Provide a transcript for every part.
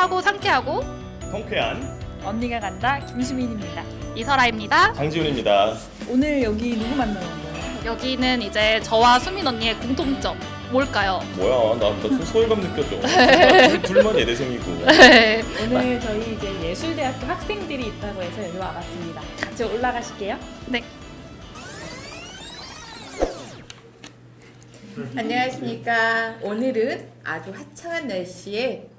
유쾌하고 상쾌하고 통쾌한 언니가 간다 김수민입니다. 이설아입니다. 장지훈입니다. 오늘 여기 누구 만나는 거예요? 여기는 이제 저와 수민 언니의 공통점 뭘까요? 뭐야, 나 소외감 느껴져. 둘만 예대생이고. 오늘 저희 이제 예술대학교 학생들이 있다고 해서 여기 와봤습니다. 같이 올라가실게요. 네. 안녕하십니까. 오늘은 아주 화창한 날씨에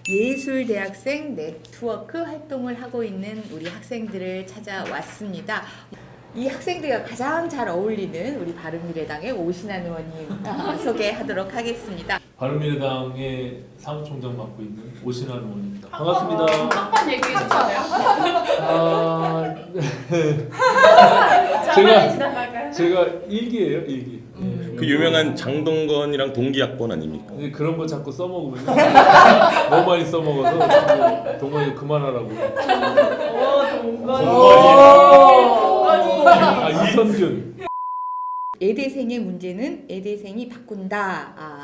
예술대학생 네트워크 활동을 하고 있는 우리 학생들을 찾아왔습니다. 이 학생들과 가장 잘 어울리는 우리 바른미래당의 오신환 의원님 소개하도록 하겠습니다. 바른미래당의 사무총장 맡고 있는 오신환 의원입니다. 반갑습니다. 한번 얘기해 주세요. 제가 일기예요, 일기. 그 유명한 장동건이랑 동기학번 아닙니까? 근데 그런 거 자꾸 써먹으면 너무 많이 써먹어서 동건이 그만하라고. 이선균. 예대생의 문제는 예대생이 바꾼다.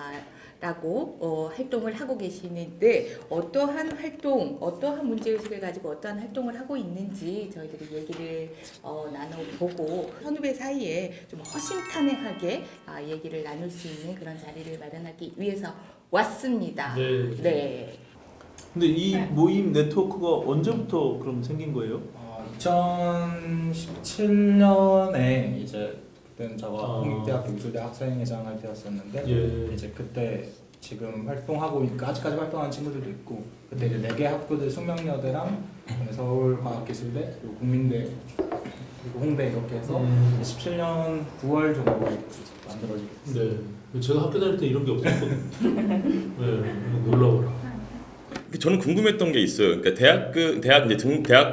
라고 활동을 하고 계시는데 어떠한 활동, 어떠한 문제의식을 가지고 어떠한 활동을 하고 있는지 저희들이 얘기를 나눠보고 선후배 사이에 좀 허심탄회하게 얘기를 나눌 수 있는 그런 자리를 마련하기 위해서 왔습니다. 네. 네. 근데 이 모임 네트워크가 언제부터 그럼 생긴 거예요? 2017년에 이제 그때는 제가 홍익대학교 예술대 학생회장을 되었었는데 예. 이제 그때 지금 활동하고 있고 아직까지 활동하는 친구들도 있고 그때 이제 4개 학교들 숙명여대랑 서울과학기술대 그리고 국민대 그리고 홍대 이렇게 해서 17년 9월 정도에 만들어지게 됐어요. 네. 제가 학교 다닐 때 이런 게 없었거든요. 네, 놀라워라. 저는 궁금했던 게 있어요. 그러니까 대학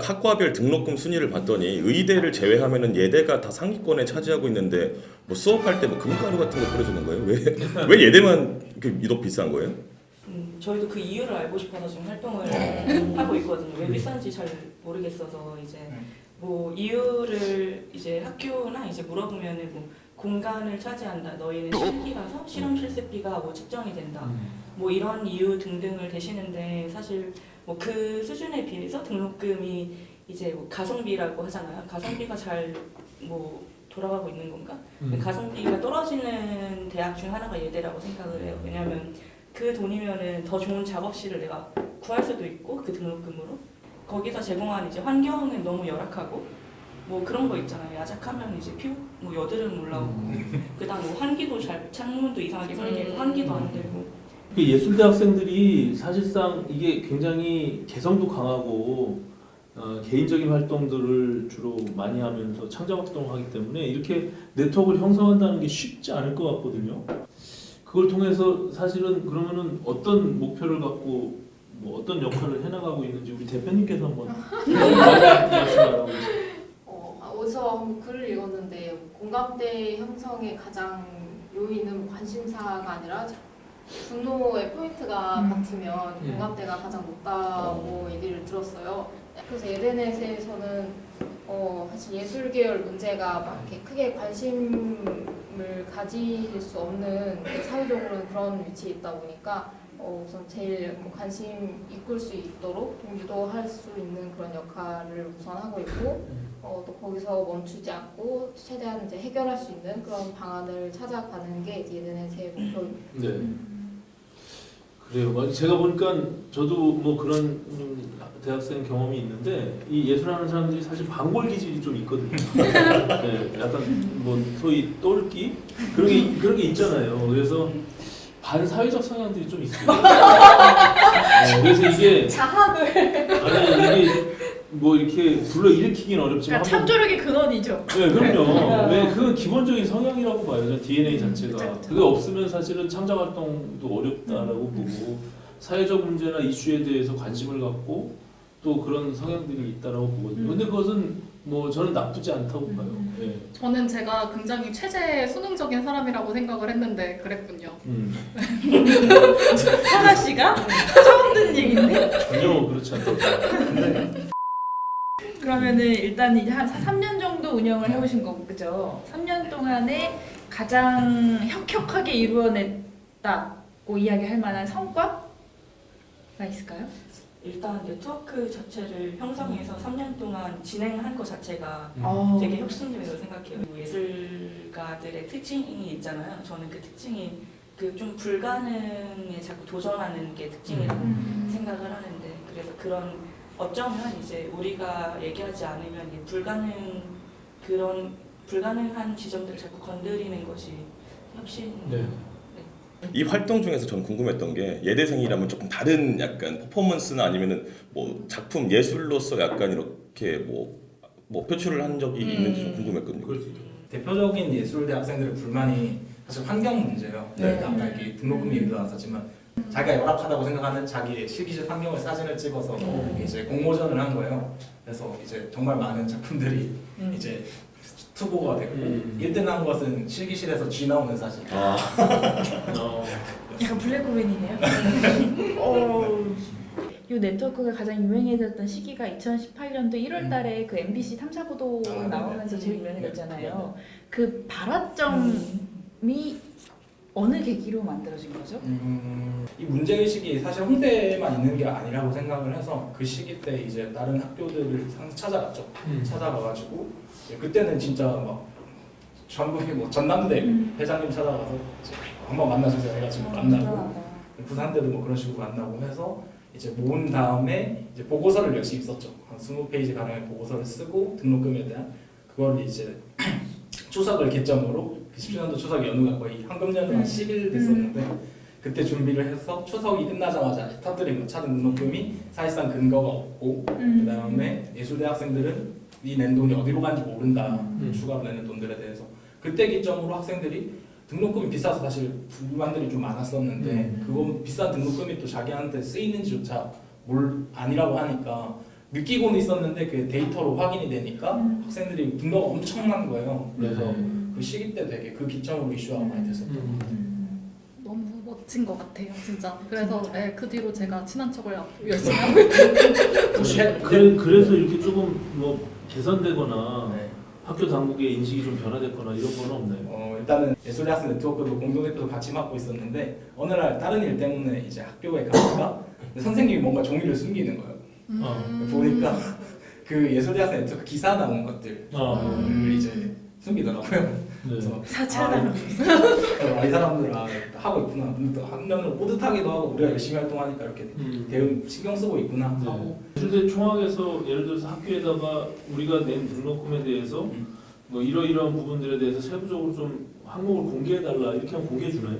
학과별 등록금 순위를 봤더니 의대를 제외하면은 예대가 다 상위권에 차지하고 있는데 뭐 수업할 때 뭐 금가루 같은 거 뿌려주는 거예요? 왜 예대만 유독 비싼 거예요? 저희도 그 이유를 알고 싶어서 지금 활동을 하고 있거든요. 왜 비싼지 잘 모르겠어서 이제 뭐 이유를 이제 학교나 이제 물어보면은 뭐 공간을 차지한다. 너희는 실기라서 실험 실습비가 뭐 측정이 된다. 뭐 이런 이유 등등을 대시는데 사실 뭐 그 수준에 비해서 등록금이 이제 뭐 가성비라고 하잖아요. 가성비가 잘 뭐 돌아가고 있는 건가? 가성비가 떨어지는 대학 중 하나가 예대라고 생각을 해요. 왜냐하면 그 돈이면은 더 좋은 작업실을 내가 구할 수도 있고 그 등록금으로 거기서 제공하는 이제 환경은 너무 열악하고 뭐 그런 거 있잖아요. 야작하면 이제 뭐 여드름 올라오고 그다음 뭐 환기도 창문도 이상하게 설계고 환기도 안 되고. 예술대 학생들이 사실상 이게 굉장히 개성도 강하고 개인적인 활동들을 주로 많이 하면서 창작 활동을 하기 때문에 이렇게 네트워크를 형성한다는 게 쉽지 않을 것 같거든요. 그걸 통해서 사실은 그러면은 어떤 목표를 갖고 뭐 어떤 역할을 해나가고 있는지 우리 대표님께서 한번 말씀하라고 계세요. 어디서 한번 글을 읽었는데 공감대 형성의 가장 요인은 관심사가 아니라 분노의 포인트가 같으면 공감대가 가장 높다고 얘기를 들었어요. 그래서 예대넷에서는 사실 예술 계열 문제가 막 이렇게 크게 관심을 가질 수 없는 사회적으로는 그런 위치에 있다 보니까 우선 제일 관심 이끌 수 있도록 좀 유도할 수 있는 그런 역할을 우선 하고 있고 또 거기서 멈추지 않고 최대한 이제 해결할 수 있는 그런 방안을 찾아가는 게 예대넷의 목표입니다. 네. 그래요. 제가 보니까 저도 뭐 그런 대학생 경험이 있는데 이 예술하는 사람들이 사실 반골 기질이 좀 있거든요. 네, 약간 뭐 소위 똘끼 그런 게 있잖아요. 그래서 반사회적 성향들이 좀 있어요. 그래서 이게 아니 이게 뭐 이렇게 불러 일으키긴 어렵지만 참조력의 근원이죠. 네, 그럼요. 네, 그건 기본적인 성향이라고 봐요. 저 DNA 자체가. 그게 없으면 사실은 창작 활동도 어렵다라고 보고 사회적 문제나 이슈에 대해서 관심을 갖고 또 그런 성향들이 있다라고 보거든요. 근데 그것은 뭐 저는 나쁘지 않다고 봐요. 네. 저는 제가 굉장히 체제 수능적인 사람이라고 생각을 했는데 그랬군요. 설아 씨가 처음 듣는 얘기인데. 전혀 그렇지 않다고 봐요. 그러면은 일단 이제 한 3년 정도 운영을 해오신 거고 그죠? 3년 동안에 가장 혁혁하게 이루어냈다고 이야기할 만한 성과? 있을까요? 일단 네트워크 자체를 형성해서 3년 동안 진행한 것 자체가 어. 되게 혁신적이라고 생각해요. 예술가들의 특징이 있잖아요. 저는 그 특징이 그 좀 불가능에 자꾸 도전하는 게 특징이라고 생각을 하는데, 그래서 그런 어쩌면 이제 우리가 얘기하지 않으면 이 불가능한 지점들을 자꾸 건드리는 것이 혁신. 네. 이 활동 중에서 저는 궁금했던 게 예대생이라면 조금 다른 약간 퍼포먼스나 아니면은 뭐 작품 예술로서 약간 이렇게 뭐 표출을 한 적이 있는지 좀 궁금했거든요. 그럴 수 있죠. 대표적인 예술대 학생들의 불만이 사실 환경 문제예요. 네. 아까 이렇게 등록금이 얘기도 나왔었지만 자기가 열악하다고 생각하는 자기의 실기실 환경을 사진을 찍어서 이제 공모전을 한 거예요. 그래서 이제 정말 많은 작품들이 이제 투고가 됐고 1등 한 것은 실기실에서 쥐 나오는 사진. 약간 블랙코맨이네요. 이 네트워크가 가장 유명해졌던 시기가 2018년도 1월달에 그 MBC 탐사보도 아, 네네. 나오면서 제일 유명해졌잖아요. 그 발화점이 어느 계기로 만들어진 거죠? 이 문제의식이 사실 홍대에만 있는 게 아니라고 생각을 해서 그 시기 때 이제 다른 학교들을 찾아갔죠. 찾아가가지고 그때는 진짜 막 전국에 뭐 전남대 회장님 찾아가서 이제 한번 만나주세요 해가지고 만나고 부산대도 뭐 그런 식으로 만나고 해서 이제 모은 다음에 이제 보고서를 열심히 썼죠. 한 20페이지 가량의 보고서를 쓰고 등록금에 대한 그걸 이제 추석을 개점으로 17년도 추석 연휴가 거의 황금연휴 한 10일 됐었는데 그때 준비를 해서 추석이 끝나자마자 터뜨린 거 차등 등록금이 사실상 근거가 없고 그 다음에 예술대 학생들은 이 낸 돈이 어디로 간지 모른다. 추가로 내는 돈들에 대해서 그때 기점으로 학생들이 등록금이 비싸서 사실 불만들이 좀 많았었는데 그건 비싼 등록금이 또 자기한테 쓰이는지조차 아니라고 하니까 느끼고는 있었는데 그 데이터로 확인이 되니까 학생들이 분노가 엄청난 거예요. 그래서 그 시기 때 되게 그 기점으로 이슈화가 많이 됐었던 것 같아요. 너무 멋진 것 같아요, 진짜. 그래서 네, 그 뒤로 제가 친한 척을 열심히 하고 있어요. 그래서 이렇게 조금 뭐 개선되거나 네. 학교 당국의 인식이 좀 변화됐거나 이런 건 없나요? 일단은 예술대 학생 네트워크도 공동대표도 같이 맡고 있었는데 어느 날 다른 일 때문에 이제 학교에 가니까 선생님이 뭔가 종이를 숨기는 거예요. 보니까 그 예술대 학생 네트워크 기사 나온 것들을 이제 숨기더라고요. 그래서 사찰당. 이 사람들 하고 있구나. 또 한면으로 뿌듯하기도 하고 우리가 열심히 활동하니까 이렇게 대응 신경 쓰고 있구나 하고. 예술대 총학에서 예를 들어서 학교에다가 우리가 낸 등록금에 대해서 뭐 이러이러한 부분들에 대해서 세부적으로 좀 항목을 공개해달라 이렇게 하면 공개해 주나요?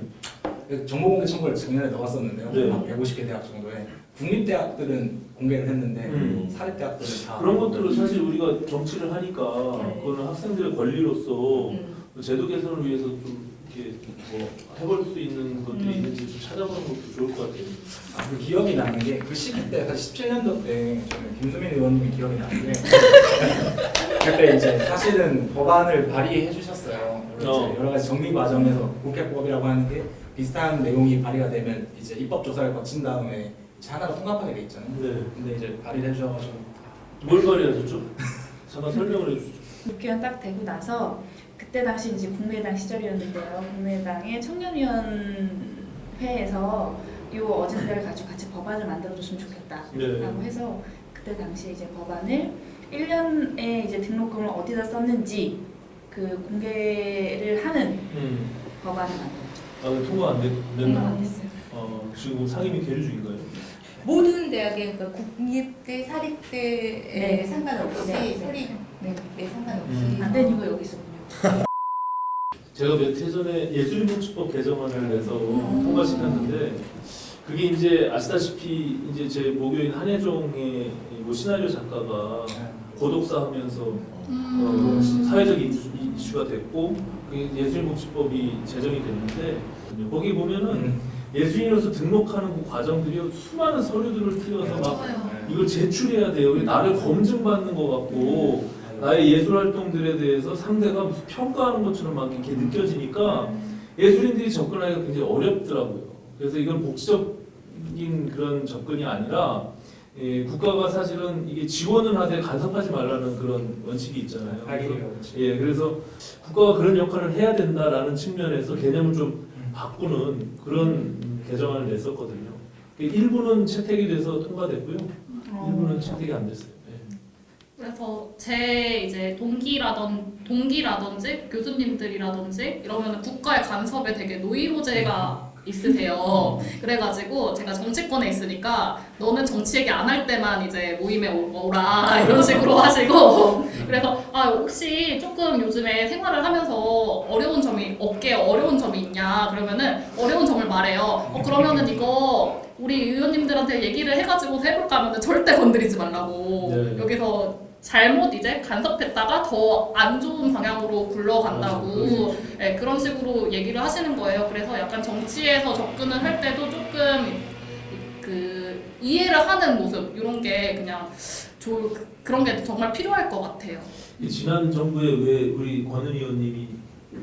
정보공개 청구를 작년에 넣었었는데요. 네. 한 150개 대학 정도에 국립대학들은 공개를 했는데 사립대학들은 다 그런 것들을 사실 우리가 정치를 하니까 네. 그거는 학생들의 권리로서 제도 개선을 위해서 좀 이렇게 뭐 해볼 수 있는 것들이 있는지 좀 찾아보는 것도 좋을 것 같아요. 그 기억이 나는 게 그 시기 때 17년도 때 저는 김수민 의원님이 기억이 나는데 그때 이제 사실은 법안을 발의해 주셨어요. 이제 여러 가지 정리 과정에서 국회법이라고 하는 게 비슷한 내용이 발의가 되면 이제 입법 조사를 거친 다음에 이제 하나가 통합하게 돼 있잖아요. 네. 근데 이제 발의를 해주셔가지고 뭘 발의하셨죠? 잠깐 설명을 해주시죠. 국회의원 딱 되고 나서 그때 당시 이제 국민의당 시절이었는데요. 국민의당의 청년위원회에서 이 어젠다를 가지고 같이 법안을 만들어줬으면 좋겠다라고 네. 해서 그때 당시 이제 법안을 1년에 이제 등록금을 어디다 썼는지 그 공개를 하는 법안을 만들었죠. 통과 안 통과 됐나요? 안 됐어요. 지금 상임위 계류 중인가요? 모든 대학의 그러니까 국립대, 사립대에 네. 상관없이 네. 소립대 상관없이 안 된 이유가 여기 있었군요. 제가 몇 해 전에 예술인복지법 개정안을 내서 통과시켰는데 그게 이제 아시다시피 이제 제 모교인 한혜종의 뭐 시나리오 작가가 고독사하면서 사회적 이슈가 됐고 그게 예술인복지법이 제정이 됐는데 거기 보면은 예술인으로서 등록하는 그 과정들이 수많은 서류들을 띄워서 막 이걸 제출해야 돼요. 나를 검증받는 것 같고 나의 예술 활동들에 대해서 상대가 무슨 평가하는 것처럼 막 이렇게 느껴지니까 예술인들이 접근하기가 굉장히 어렵더라고요. 그래서 이건 복지적인 그런 접근이 아니라 국가가 사실은 이게 지원을 하되 간섭하지 말라는 그런 원칙이 있잖아요. 그래서 국가가 그런 역할을 해야 된다라는 측면에서 개념을 좀 바꾸는 그런 개정안을 냈었거든요. 일부는 채택이 돼서 통과됐고요. 일부는 채택이 안 됐어요. 네. 그래서 제 이제 동기라든지 교수님들이라든지 이러면 국가의 간섭에 되게 노이로제가 있으세요. 그래가지고 제가 정치권에 있으니까 너는 정치 얘기 안 할 때만 이제 모임에 오라 이런 식으로 하시고 그래서 혹시 조금 요즘에 생활을 하면서 어려운 점이 어깨에 어려운 점이 있냐 그러면은 어려운 점을 말해요. 그러면은 이거 우리 의원님들한테 얘기를 해가지고 해볼까 하면은 절대 건드리지 말라고 네. 여기서 잘못 이제 간섭했다가 더 안 좋은 방향으로 굴러간다고 네, 그런 식으로 얘기를 하시는 거예요. 그래서 약간 정치에서 접근을 할 때도 조금 그 이해를 하는 모습 이런 게 그냥 그런 게 정말 필요할 것 같아요. 이 지난 정부에 왜 우리 권은 의원님이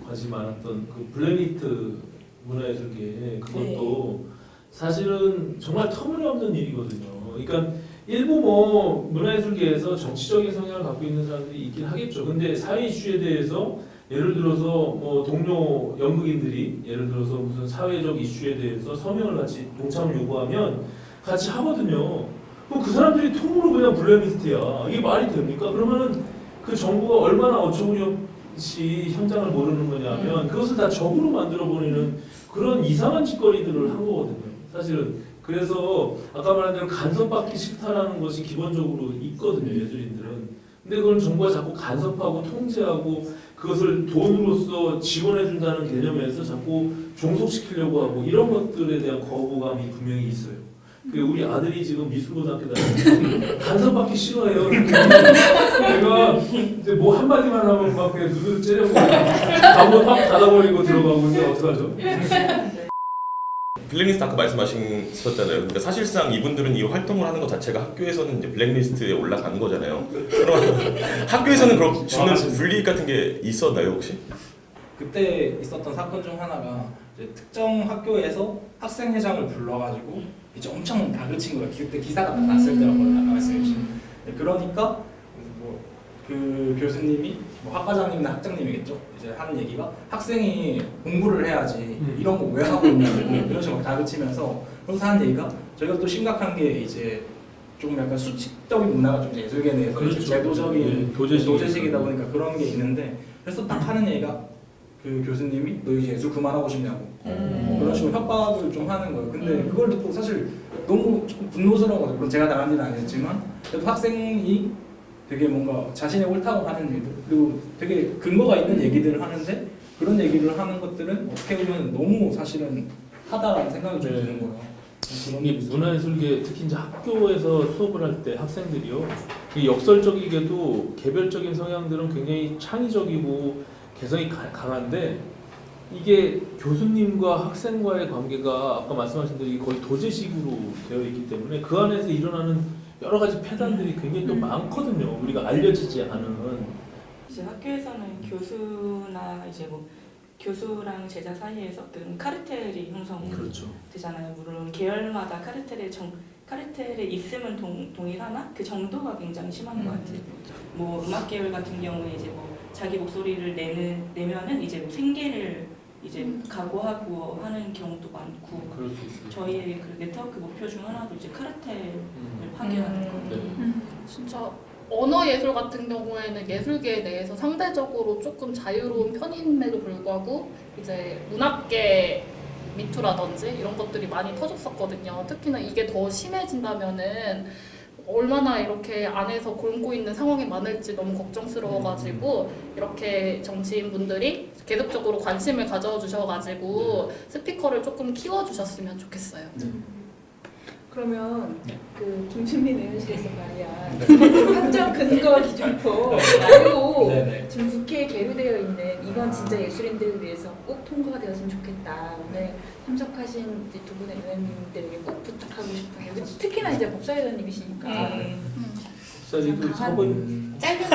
관심 많았던 그 블랙리스트 문화예술계 그것도 사실은 정말 터무니없는 일이거든요. 그러니까 일부 뭐 문화예술계에서 정치적인 성향을 갖고 있는 사람들이 있긴 하겠죠. 근데 사회 이슈에 대해서 예를 들어서 뭐 동료 연극인들이 예를 들어서 무슨 사회적 이슈에 대해서 서명을 같이 동참을 요구하면 같이 하거든요. 그럼 그 사람들이 통으로 그냥 블랙리스트야. 이게 말이 됩니까? 그러면은 그 정부가 얼마나 어처구니없이 현장을 모르는 거냐면 그것을 다 적으로 만들어버리는 그런 이상한 짓거리들을 한 거거든요. 사실은. 그래서 아까 말한 대로 간섭받기 싫다라는 것이 기본적으로 있거든요. 예술인들은. 근데 그걸 정부가 자꾸 간섭하고 통제하고 그것을 돈으로서 지원해준다는 개념에서 자꾸 종속시키려고 하고 이런 것들에 대한 거부감이 분명히 있어요. 우리 아들이 지금 미술고등학교 다니는데 간섭받기 싫어해요. 내가 이제 뭐 한마디만 하면 막 그냥 눈을 째려보고 방문 확 닫아버리고 들어가고 근데 어떡하죠? 블랙리스트 아까 말씀하셨잖아요. 그러니까 사실상 이분들은 이 활동을 하는 것 자체가 학교에서는 이제 블랙리스트에 올라가는 거잖아요. 그럼 학교에서는 그럼 주는 불이익 같은 게 있었나요 혹시? 그때 있었던 사건 중 하나가 이제 특정 학교에서 학생회장을 불러가지고 이제 엄청 다그친 거예요. 그때 기사가 딱 났을 때라고 아까 말씀해주신. 그러니까 뭐 그 교수님이 뭐 학과장님이나 학장님이겠죠. 이제 하는 얘기가 학생이 공부를 해야지 이런 거 왜 하고 있냐고 이런 식으로 다그치면서 그래서 하는 얘기가 저희가 또 심각한 게 이제 조금 약간 수직적인 문화가 좀 예술계 내에서 그렇죠. 제도적인 도제식이다 도제식이다 보니까 그런 게 있는데 그래서 딱 하는 얘기가 그 교수님이 너 이제 예술 그만하고 싶냐고 그런 식으로 협박을 좀 하는 거예요. 근데 그걸 듣고 사실 너무 조금 분노스러운 거죠. 물론 제가 당한 일은 아니었지만 그래도 학생이 되게 뭔가 자신의 옳다고 하는 일들 그리고 되게 근거가 있는 얘기들을 하는데 그런 얘기를 하는 것들은 어떻게 보면 너무 사실은 하다라는 생각이 좀 드는 거예요. 그런 이 문화예술계 특히 이제 학교에서 수업을 할 때 학생들이요 역설적이게도 개별적인 성향들은 굉장히 창의적이고 개성이 강한데 이게 교수님과 학생과의 관계가 아까 말씀하신 대로 거의 도제식으로 되어 있기 때문에 그 안에서 일어나는 여러 가지 폐단들이 굉장히 또 많거든요. 우리가 알려지지 않은. 이제 학교에서는 교수나 이제 뭐 교수랑 제자 사이에서 어떤 카르텔이 그렇죠. 형성되잖아요. 물론 계열마다 카르텔에 있으면 동일하나 그 정도가 굉장히 심한 것 같아요. 뭐 음악 계열 같은 경우에 이제 뭐 자기 목소리를 내면은 이제 뭐 생계를 이제 각오하고 하는 경우도 많고 그럴 수 있어요. 저희의 그 네트워크 목표 중 하나도 이제 카르텔을 파괴하는 거예요. 진짜 언어 예술 같은 경우에는 예술계 내에서 상대적으로 조금 자유로운 편임에도 불구하고 이제 문학계 미투라든지 이런 것들이 많이 터졌었거든요. 특히나 이게 더 심해진다면은 얼마나 이렇게 안에서 곪고 있는 상황이 많을지 너무 걱정스러워가지고 이렇게 정치인분들이 계속적으로 관심을 가져주셔가지고 스피커를 조금 키워주셨으면 좋겠어요. 그러면 네. 그 김준민 의원실에서 말이야 확정 근거 기준표 말고 네네. 지금 국회에 계류되어 있는 이건 진짜 예술인들을 위해서 꼭 통과가 되었으면 좋겠다. 오늘 참석하신 이제 두 분의 의원님들에게 꼭 부탁하고 싶어요. 특히나 이제 법사위원님이시니까 사실도 사보임 짧은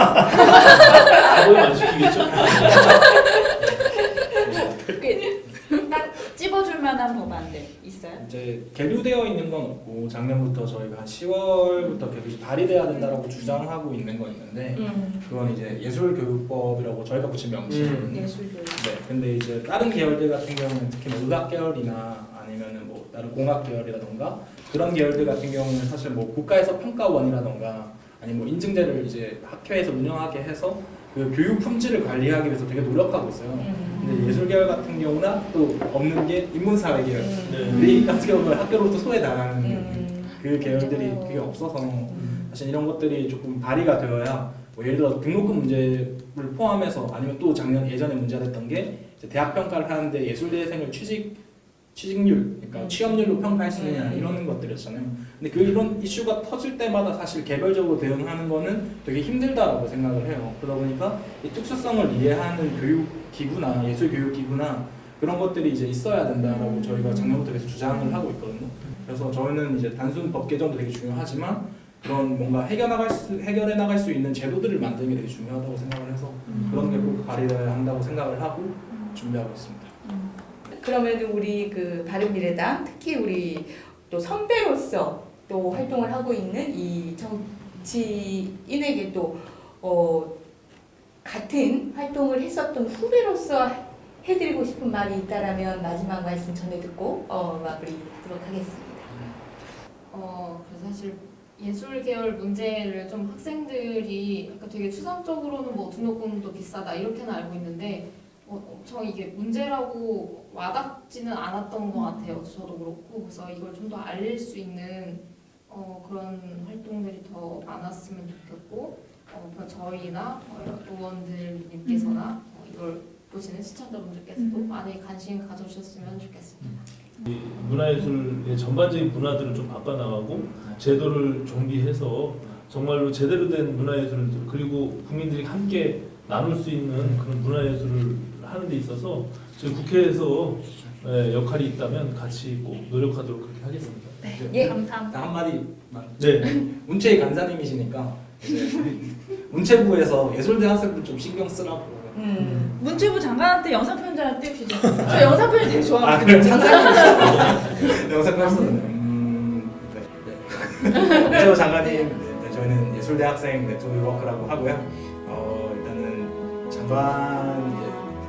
안 시키겠죠. 딱 찝어줄 만한 법안들 있어요? 이제 계류되어 있는 건 없고 작년부터 저희가 한 10월부터 계속 발의돼야 된다라고 주장하고 있는 거 있는데 그건 이제 예술교육법이라고 저희가 붙인 명칭. 예술교육. 네. 근데 이제 다른 계열들 같은 경우는 특히 뭐 의학 계열이나 아니면은 뭐 다른 공학 계열이라던가 그런 계열들 같은 경우는 사실 뭐 국가에서 평가원이라던가 아니면 뭐 인증제를 이제 학회에서 운영하게 해서 그 교육 품질을 관리하기 위해서 되게 노력하고 있어요. 근데 예술 계열 같은 경우는 또 없는 게 인문사회 계열. 우리 같은 경우는 학교로부터 소외당하는 그 계열들이 그게 없어서 사실 이런 것들이 조금 발의가 되어야 뭐 예를 들어 등록금 문제를 포함해서 아니면 또 예전에 문제가 됐던 게 이제 대학 평가를 하는데 예술대생을 취직률, 그러니까 취업률로 평가할 수 있느냐 이런 것들이었잖아요. 근데 이런 이슈가 터질 때마다 사실 개별적으로 대응하는 거는 되게 힘들다라고 생각을 해요. 그러다 보니까 이 특수성을 이해하는 교육기구나 예술교육기구나 그런 것들이 이제 있어야 된다라고 저희가 작년부터 계속 주장을 하고 있거든요. 그래서 저희는 이제 단순 법 개정도 되게 중요하지만 그런 뭔가 해결해 나갈 수 있는 제도들을 만드는 게 되게 중요하다고 생각을 해서 그런 게 꼭 발의돼야 한다고 생각을 하고 준비하고 있습니다. 그러면 우리 그 바른미래당 특히 우리 또 선배로서 또 활동을 하고 있는 이 정치인에게 또 같은 활동을 했었던 후배로서 해드리고 싶은 말이 있다라면 마지막 말씀 전해 듣고 마무리하도록 하겠습니다. 그래서 사실 예술 계열 문제를 좀 학생들이 약간 되게 추상적으로는 뭐 등록금도 비싸다 이렇게는 알고 있는데 엄청 이게 문제라고 와닿지는 않았던 것 같아요. 저도 그렇고 그래서 이걸 좀 더 알릴 수 있는 그런 활동들이 더 많았으면 좋겠고 그러니까 저희나 의원들님께서나 이걸 보시는 시청자분들께서도 많이 관심 가져주셨으면 좋겠습니다. 이 문화예술의 전반적인 문화들을 좀 바꿔나가고 제도를 정비해서 정말로 제대로 된 문화예술을 그리고 국민들이 함께 나눌 수 있는 그런 문화예술을 하는 데 있어서 저희 국회에서 역할이 있다면 같이 꼭 노력하도록 그렇게 하겠습니다. 예, 감사합니다. 한마디만. 네. 문체위 간사님이시니까 이제 문체부에서 예술대 학생들 좀 신경 쓰라고. 문체부 장관한테 영상 편지 하나 띄우시죠. 저 영상 편지 되게 아, 좋아하거든요. 그래요? 장관. 영상 편지는 네. 문체부 장관님, 네, 저희는 예술대 학생 네트워크라고 하고요. 일단은 장관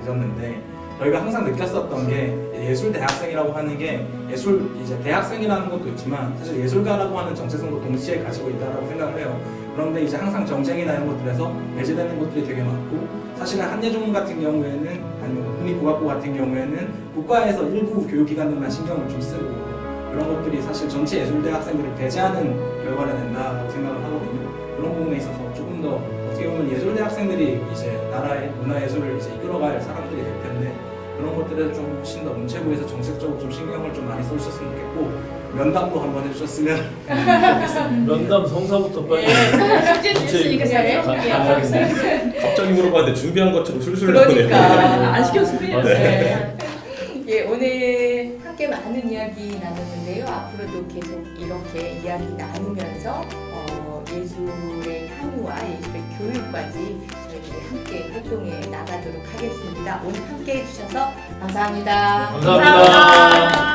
되셨는데 저희가 항상 느꼈었던 게 예술대 학생이라고 하는 게 이제 대학생이라는 것도 있지만 사실 예술가라고 하는 정체성도 동시에 가지고 있다라고 생각을 해요. 그런데 이제 항상 정쟁이나 이런 것들에서 배제되는 것들이 되게 많고 사실은 한예종 같은 경우에는 아니면 국립국악고 같은 경우에는 국가에서 일부 교육기관들만 신경을 좀 쓰고 그런 것들이 사실 전체 예술대 학생들을 배제하는 결과가 된다고 생각을 하거든요. 그런 부분에 있어서 조금 더 어떻게 보면 예술대 학생들이 이제 나라의 문화예술을 이제 이끌어갈 사람들이 될 텐데 그런 것들에 좀 훨씬 더 문체부에서 정책적으로 좀 신경을 좀 많이 써주셨으면 좋겠고 면담도 한번 해주셨으면 좋겠습니다. 면담 성사부터 빨리. 숙제 주셨으니까 잘 해볼게요. 갑자기 물어봤는데 준비한 것처럼 술술 나오네요. 그러니까 안 시켜서 큰일 났어요. 예, 오늘 함께 많은 이야기 나눴는데요. 앞으로도 계속 이렇게 이야기 나누면서 예술의 향유와 예술의 교육까지 저희들이 함께 활동해 나가도록 하겠습니다. 오늘 함께 해주셔서 감사합니다. 감사합니다.